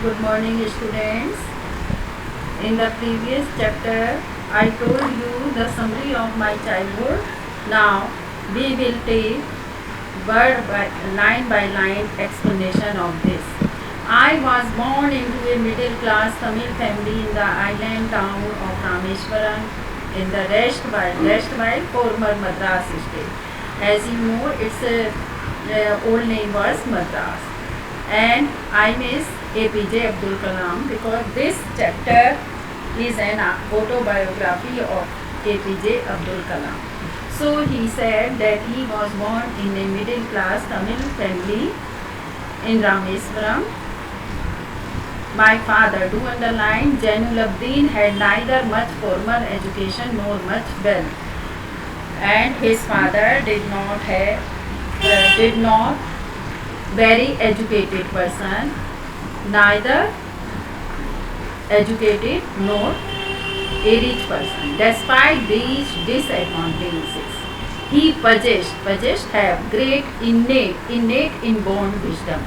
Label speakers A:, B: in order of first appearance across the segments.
A: Good morning, students. In the previous chapter, I told you the summary of my childhood. Now, we will take line by line explanation of this. I was born into a middle class Tamil family in the island town of Rameswaram in the rest by former Madras state. As you know, its old name was Madras. And I miss APJ Abdul Kalam because this chapter is an autobiography of APJ Abdul Kalam. So he said that he was born in a middle class Tamil family in Rameswaram. My father, do underline, Jainulabdin had neither much formal education nor much wealth, and his father did not very educated person, neither educated nor a rich person. Despite these disadvantages, he possessed have great innate inborn wisdom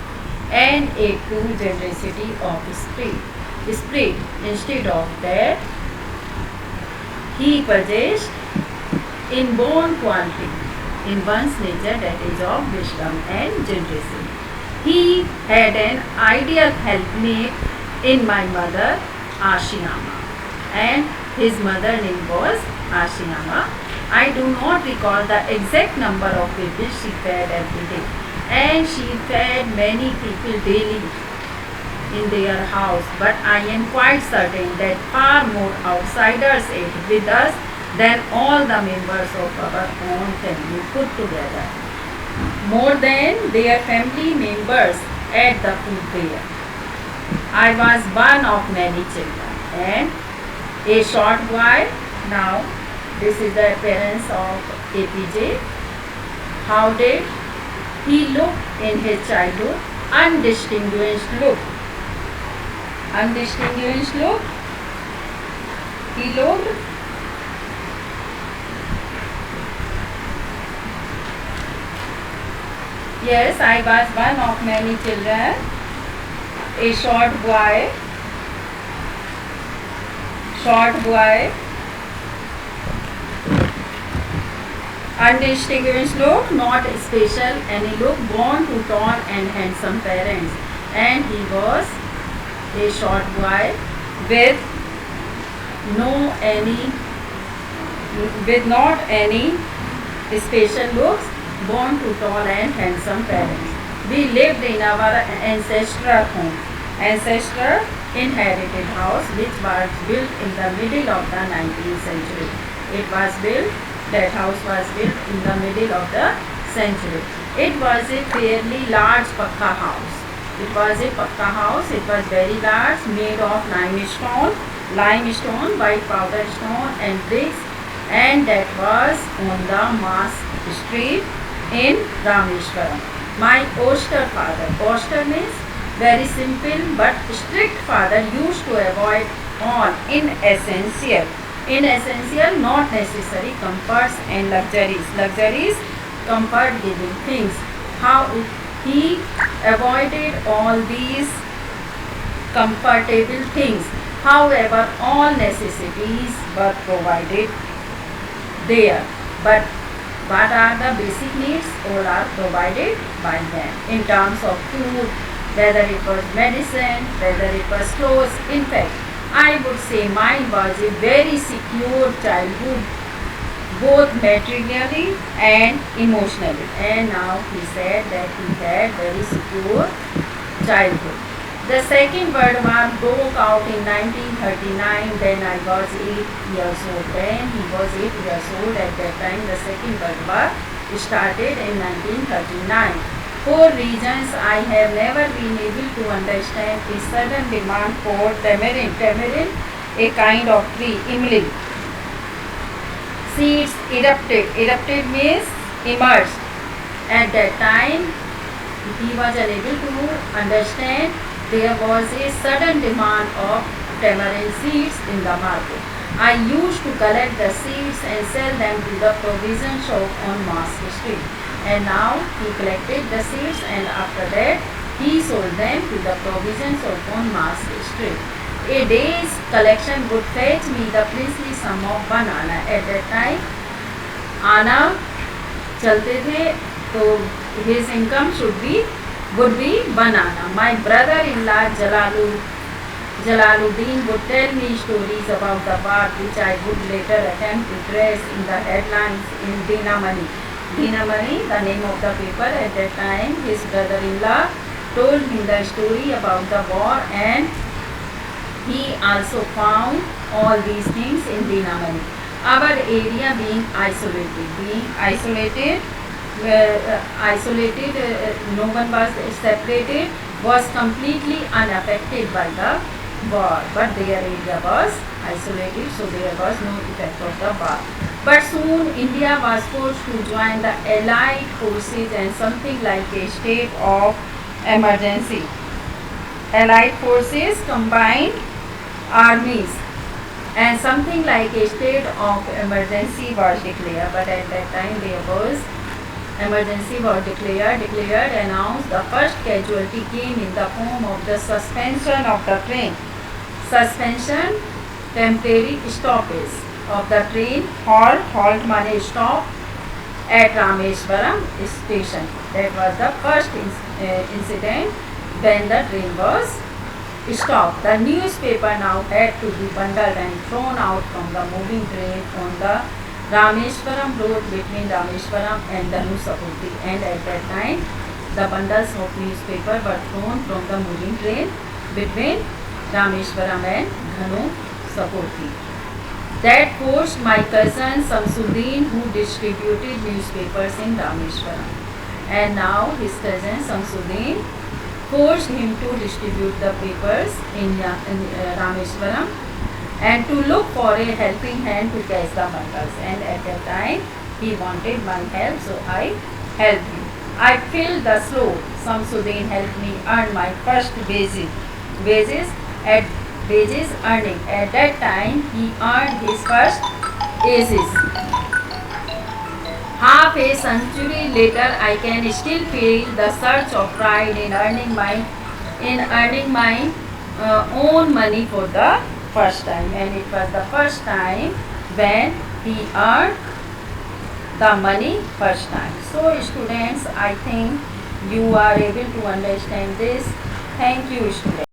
A: and a true generosity of spirit. Instead of that, he possessed inborn quality in one's nature, that is of wisdom and generosity. He had an ideal helpmate in my mother, Ashiyama, and his mother name was Ashiyama. I do not recall the exact number of people she fed every day, and she fed many people daily in their house, but I am quite certain that far more outsiders ate with us than all the members of our own family put together. More than their family members ate the food there. I was one of many children, and a short while now, this is the appearance of APJ. How did he look in his childhood? Undistinguished look. Undistinguished look. He looked Yes, I was one of many children. A short boy, undistinguished look, not special any look, born to tall and handsome parents, and he was a short boy with not any special looks, born to tall and handsome parents. We lived in our ancestral home, inherited house, which was built in the middle of the 19th century. That house was built in the middle of the century. It was a fairly large pakka house. It was very large, made of limestone, white powder stone and bricks, and that was on the Mass Street in Rameswaram. My austere means very simple but strict father, used to avoid all inessential, not necessary comforts and luxuries, comfort giving things. How he avoided all these comfortable things. However, all necessities were provided there. But what are the basic needs? All are provided by them in terms of food, whether it was medicine, whether it was clothes. In fact, I would say mine was a very secure childhood, both materially and emotionally. And now he said that he had very secure childhood. The second World War broke out in 1939. Then I was 8 years old. When he was 8 years old at that time, the Second World War started in 1939. For reasons I have never been able to understand, a sudden demand for tamarind, a kind of tree, imli, seeds erupted means emerged. At that time, he was unable to understand. There was a sudden demand of tamarind seeds in the market. I used to collect the seeds and sell them to the provision shop on Mass Street. And now he collected the seeds, and after that He sold them to the provisions upon Mars Street. A day's collection would fetch me the princely sum of 1 anna. At that time, आना चलते थे तो his income would be 1 anna. My brother-in-law Jalaluddin would tell me stories about the war which I would later attempt to trace in the headlines in Dinamani. Dinamani, the name of the paper at that time. His brother-in-law told him the story about the war, and he also found all these things in Dinamani. Our area being isolated, no one was separated, was completely unaffected by the war, but their area was isolated, so there was no effect of the war. But soon India was forced to join the Allied forces, and something like a state of emergency. Allied forces combined armies, and something like a state of emergency was declared. But at that time there was emergency was declared, announced. The first casualty came in the form of the suspension of the train. Suspension, temporary stoppage of the train. Halt means stop at Rameshwaram station. That was the first incident when the train was stopped. The newspaper now had to be bundled and thrown out from the moving train on the Rameshwaram road between Rameshwaram and Dhanusapurti. And at that time, the bundles of newspaper were thrown from the moving train between Rameshwaram and Dhanusapurti. That forced my cousin Samsuddin, who distributed newspapers in Rameshwaram. And now his cousin Samsuddin forced him to distribute the papers in Rameshwaram and to look for a helping hand to catch the bundles. And at that time he wanted my help, so I helped him. I filled the slope. Samsuddin helped me earn my first wages earning. At that time he earned his first wages. Half a century later, I can still feel the surge of pride in earning my own money for the first time. And it was the first time when he earned the money first time. So students, I think you are able to understand this. Thank you, students.